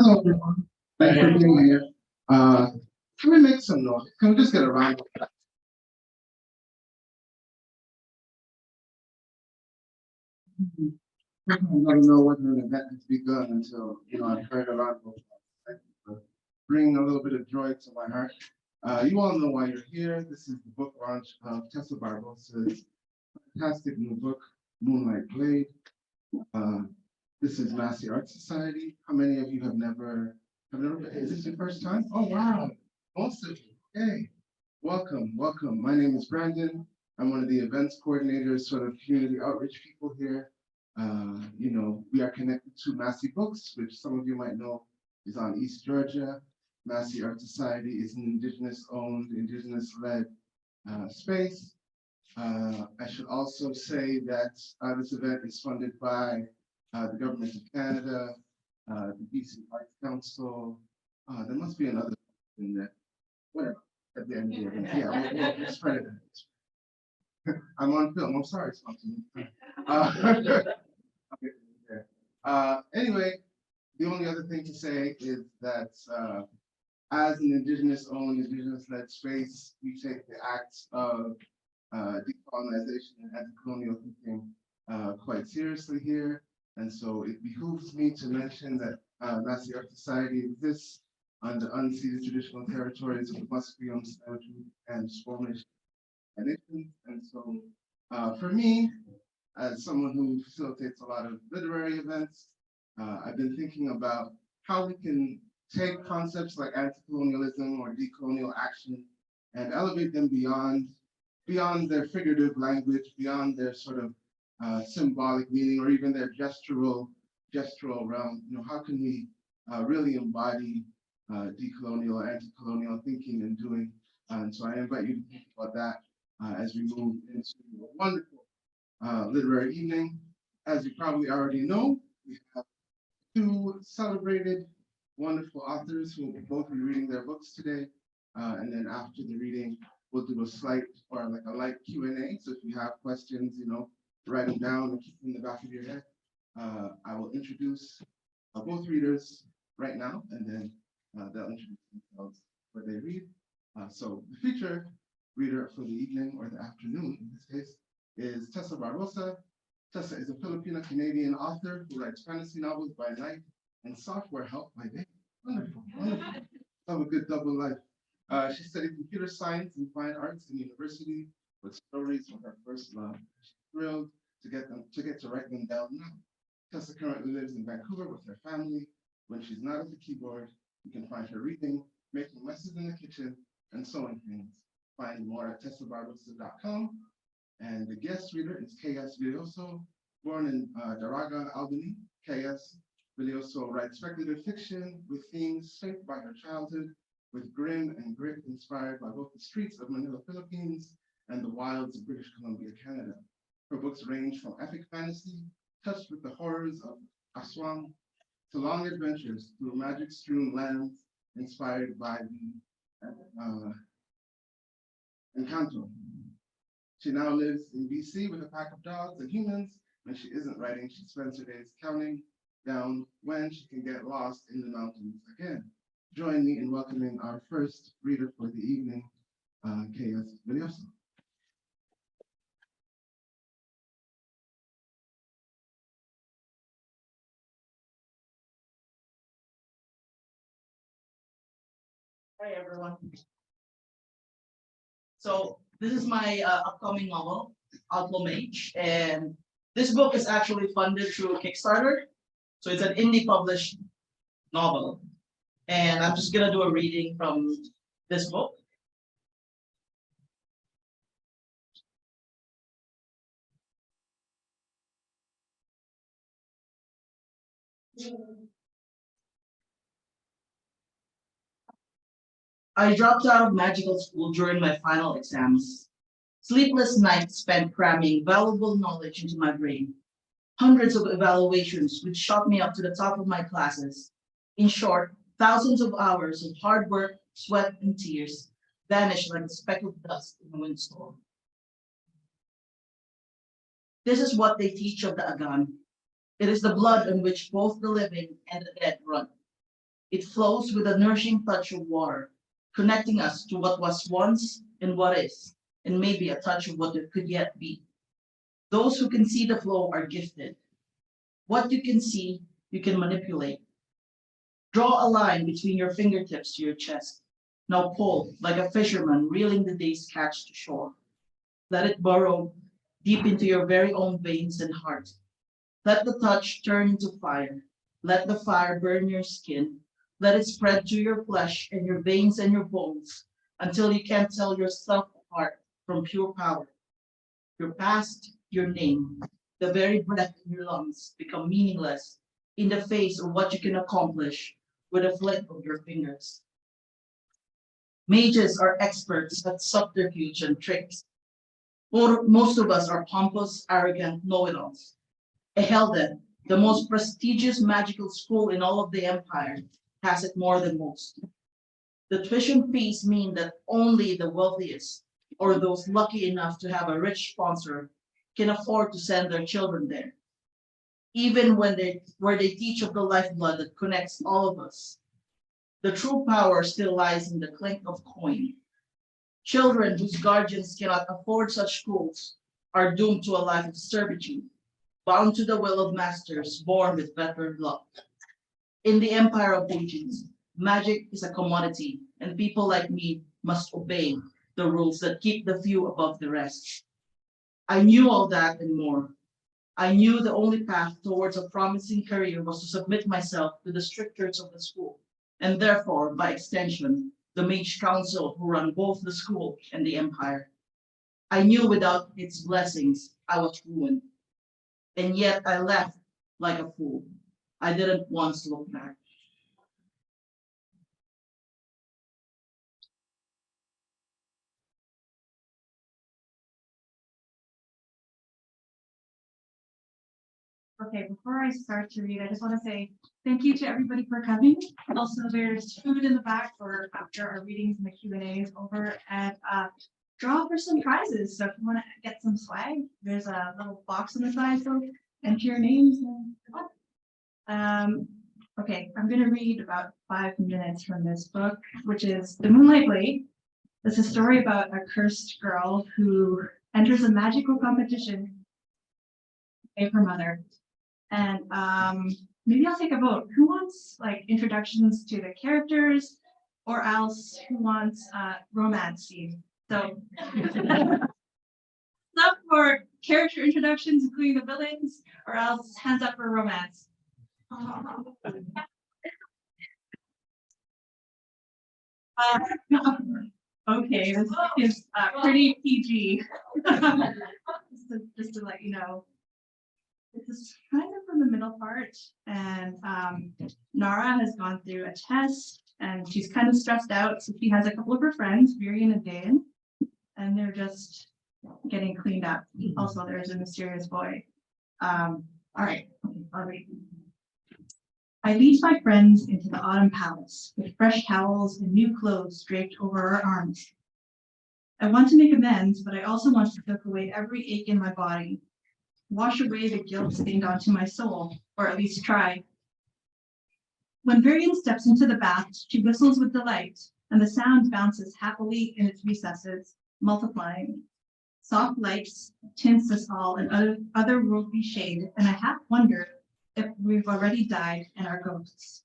Hello, everyone. Thanks for being here. Can we make some noise? Can we just get a round of applause? I don't know whether an event has begun until I've heard a round of applause. Thank you for bringing a little bit of joy to my heart. You all know why you're here. This is the book launch of Tessa Barbosa's fantastic new book, Moonlight Blade. This is Massy Arts Society. How many of you have never been? Is this your first time? Oh, wow. Most of you. Hey, welcome, welcome. My name is Brandon. I'm one of the events coordinators, sort of community outreach people here. We are connected to Massy Books, which some of you might know is on East Georgia. Massy Arts Society is an indigenous-owned, indigenous-led space. I should also say that this event is funded by the Government of Canada, the BC Arts Council. There must be another in there. Whatever. At the end of the event. Yeah, we'll spread it. I'm on film. I'm sorry, sponsor. Anyway, the only other thing to say is that as an indigenous-owned, indigenous-led space, we take the acts of decolonization and anti-colonial thinking quite seriously here. And so it behooves me to mention that Massy Arts Society exists on the unceded traditional territories of the Musqueam, and Squamish nations. And so for me, as someone who facilitates a lot of literary events, I've been thinking about how we can take concepts like anti-colonialism or decolonial action and elevate them beyond their figurative language, beyond their sort of symbolic meaning, or even their gestural realm. How can we really embody decolonial, anti-colonial thinking and doing? And so I invite you to think about that as we move into a wonderful literary evening. As you probably already know, we have two celebrated, wonderful authors who will both be reading their books today. And then after the reading, we'll do a slight or like a light Q&A. So if you have questions, write them down and keep them in the back of your head. I will introduce both readers right now, and then they'll introduce themselves where they read. So the featured reader for the evening or the afternoon, in this case, is Tessa Barbosa. Tessa is a Filipino-Canadian author who writes fantasy novels by night and software help by day. Wonderful, wonderful. Have a good double life. She studied computer science and fine arts in university with stories from her first love. She's thrilled to get to write them down now. Tessa currently lives in Vancouver with her family. When she's not at the keyboard, you can find her reading, making messes in the kitchen, and sewing things. Find more at tessabarbosa.com. And the guest reader is K.S. Villoso, born in Daraga, Albany. K.S. Villoso writes speculative fiction with themes shaped by her childhood, with grin and grit inspired by both the streets of Manila, Philippines, and the wilds of British Columbia, Canada. Her books range from epic fantasy, touched with the horrors of Aswang, to long adventures through magic-strewn lands inspired by the Encanto. She now lives in BC with a pack of dogs and humans. When she isn't writing, she spends her days counting down when she can get lost in the mountains again. Join me in welcoming our first reader for the evening, K.S. Villoso. Hi, everyone. So this is my upcoming novel, Outlaw Mage, and this book is actually funded through Kickstarter. So it's an indie published novel. And I'm just gonna do a reading from this book. I dropped out of magical school during my final exams. Sleepless nights spent cramming valuable knowledge into my brain. Hundreds of evaluations which shot me up to the top of my classes. In short, thousands of hours of hard work, sweat, and tears vanished like a speck of dust in a windstorm. This is what they teach of the Agan. It is the blood on which both the living and the dead run. It flows with a nourishing touch of water, connecting us to what was once and what is, and maybe a touch of what it could yet be. Those who can see the flow are gifted. What you can see, you can manipulate. Draw a line between your fingertips to your chest. Now pull, like a fisherman reeling the day's catch to shore. Let it burrow deep into your very own veins and heart. Let the touch turn into fire. Let the fire burn your skin. Let it spread to your flesh and your veins and your bones until you can't tell yourself apart from pure power. Your past, your name, the very breath in your lungs become meaningless in the face of what you can accomplish with a flick of your fingers. Mages are experts at subterfuge and tricks. Most of us are pompous, arrogant know-it-alls. Ehelden, the most prestigious magical school in all of the empire, has it more than most. The tuition fees mean that only the wealthiest or those lucky enough to have a rich sponsor can afford to send their children there. Even where they teach of the lifeblood that connects all of us, the true power still lies in the clink of coin. Children whose guardians cannot afford such schools are doomed to a life of servitude, bound to the will of masters born with better luck. In the empire of ages, magic is a commodity, and people like me must obey the rules that keep the few above the rest. I knew all that and more. I knew the only path towards a promising career was to submit myself to the strictures of the school, and therefore, by extension, the mage council who run both the school and the empire. I knew without its blessings, I was ruined. And yet I left like a fool. I didn't once look back. Okay, before I start to read, I just want to say thank you to everybody for coming. Also, there's food in the back for after our readings and the Q&A is over, and draw for some prizes. So if you want to get some swag, there's a little box on the side, so enter your names. Okay, I'm going to read about 5 minutes from this book, which is The Moonlight Blade. It's a story about a cursed girl who enters a magical competition with her mother. And maybe I'll take a vote. Who wants like introductions to the characters, or else who wants romance scene? So up for character introductions, including the villains, or else hands up for romance. Okay, this is pretty PG. just to let you know. This is kind of from the middle part, and Nara has gone through a test, and she's kind of stressed out. So she has a couple of her friends, Virian and Dan, and they're just getting cleaned up. Also, there's a mysterious boy. All right, I'll read. I lead my friends into the autumn palace with fresh towels and new clothes draped over our arms. I want to make amends, but I also want to cook away every ache in my body. Wash away the guilt stained onto my soul, or at least try. When Virian steps into the bath, she whistles with delight, and the sound bounces happily in its recesses, multiplying. Soft lights tints us all an otherworldly shade, and I half wonder if we've already died and are ghosts.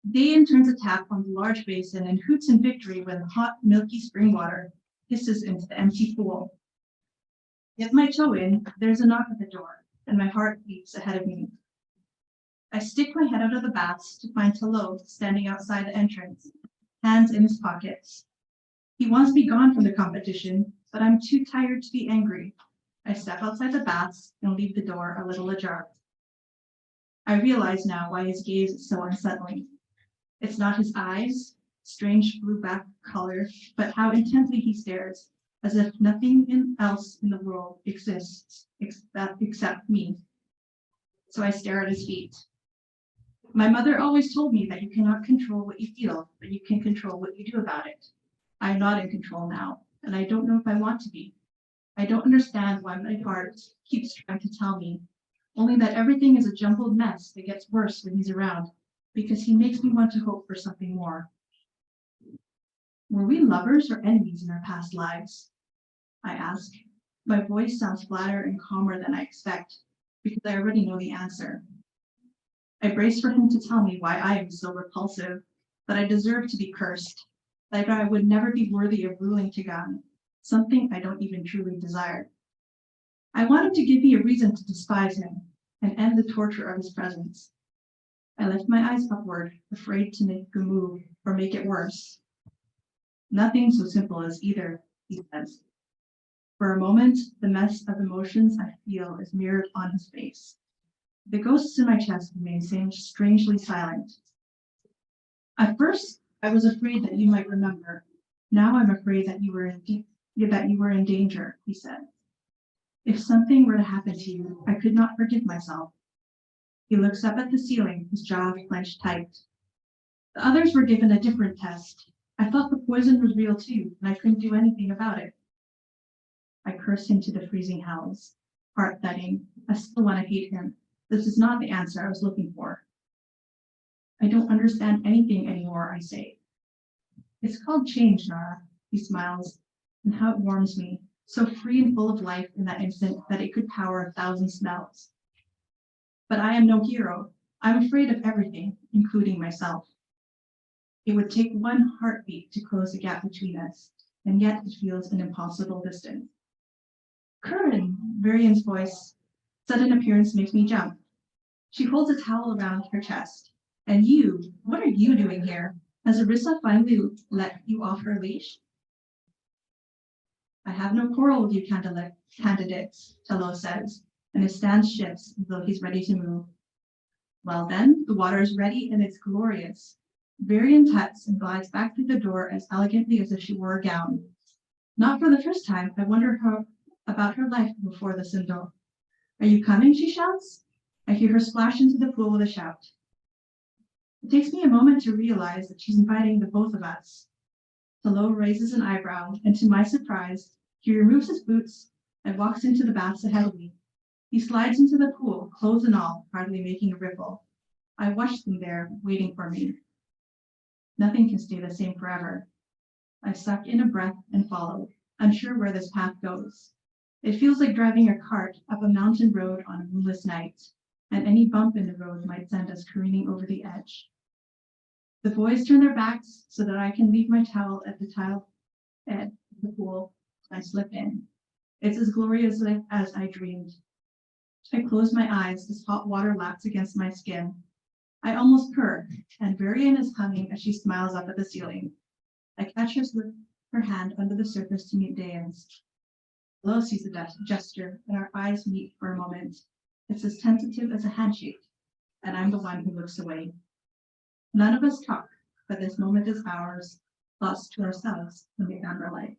Dayan turns a tap on the large basin and hoots in victory when hot, milky spring water hisses into the empty pool. Get my toe in, there's a knock at the door, and my heart beats ahead of me. I stick my head out of the baths to find Talo standing outside the entrance, hands in his pockets. He wants me gone from the competition, but I'm too tired to be angry. I step outside the baths and leave the door a little ajar. I realize now why his gaze is so unsettling. It's not his eyes, strange blue-black color, but how intently he stares, as if nothing else in the world exists except me. So I stare at his feet. My mother always told me that you cannot control what you feel, but you can control what you do about it. I'm not in control now, and I don't know if I want to be. I don't understand why my heart keeps trying to tell me, only that everything is a jumbled mess that gets worse when he's around. because he makes me want to hope for something more. Were we lovers or enemies in our past lives? I ask. My voice sounds flatter and calmer than I expect, because I already know the answer. I brace for him to tell me why I am so repulsive, that I deserve to be cursed, that I would never be worthy of ruling Tigan, something I don't even truly desire. I want him to give me a reason to despise him and end the torture of his presence. I lift my eyes upward, afraid to make a move or make it worse. Nothing so simple as either, he says. For a moment, the mess of emotions I feel is mirrored on his face. The ghosts in my chest remain strangely silent. At first, I was afraid that you might remember. Now I'm afraid that you were in danger, he said. If something were to happen to you, I could not forgive myself. He looks up at the ceiling, his jaw clenched tight. The others were given a different test. I thought the poison was real too, and I couldn't do anything about it. I curse him to the freezing hells, heart thudding. I still want to hate him. This is not the answer I was looking for. I don't understand anything anymore, I say. It's called change, Nara, he smiles, and how it warms me, so free and full of life in that instant that it could power 1,000 smells. But I am no hero. I'm afraid of everything, including myself. It would take one heartbeat to close the gap between us, and yet it feels an impossible distance. Curran, Varian's voice, sudden appearance makes me jump. She holds a towel around her chest. And you, what are you doing here? Has Arissa finally let you off her leash? I have no quarrel with you candidates, Tello says, and his stance shifts as though he's ready to move. Well then, the water is ready and it's glorious. Varian tuts and glides back through the door as elegantly as if she wore a gown. Not for the first time, I wonder about her life before the Sindel. Are you coming, she shouts. I hear her splash into the pool with a shout. It takes me a moment to realize that she's inviting the both of us. Tello raises an eyebrow, and to my surprise, he removes his boots and walks into the baths ahead of me. He slides into the pool, clothes and all, hardly making a ripple. I watch them there, waiting for me. Nothing can stay the same forever. I suck in a breath and follow, unsure where this path goes. It feels like driving a cart up a mountain road on a moonless night, and any bump in the road might send us careening over the edge. The boys turn their backs so that I can leave my towel at the tile edge of the pool. I slip in. It's as glorious as I dreamed. I close my eyes as hot water laps against my skin. I almost purr, and Varian is humming as she smiles up at the ceiling. I catch her hand under the surface to meet Dayan's. Lo sees the gesture, and our eyes meet for a moment. It's as tentative as a handshake, and I'm the one who looks away. None of us talk, but this moment is ours, lost to ourselves in the amber light.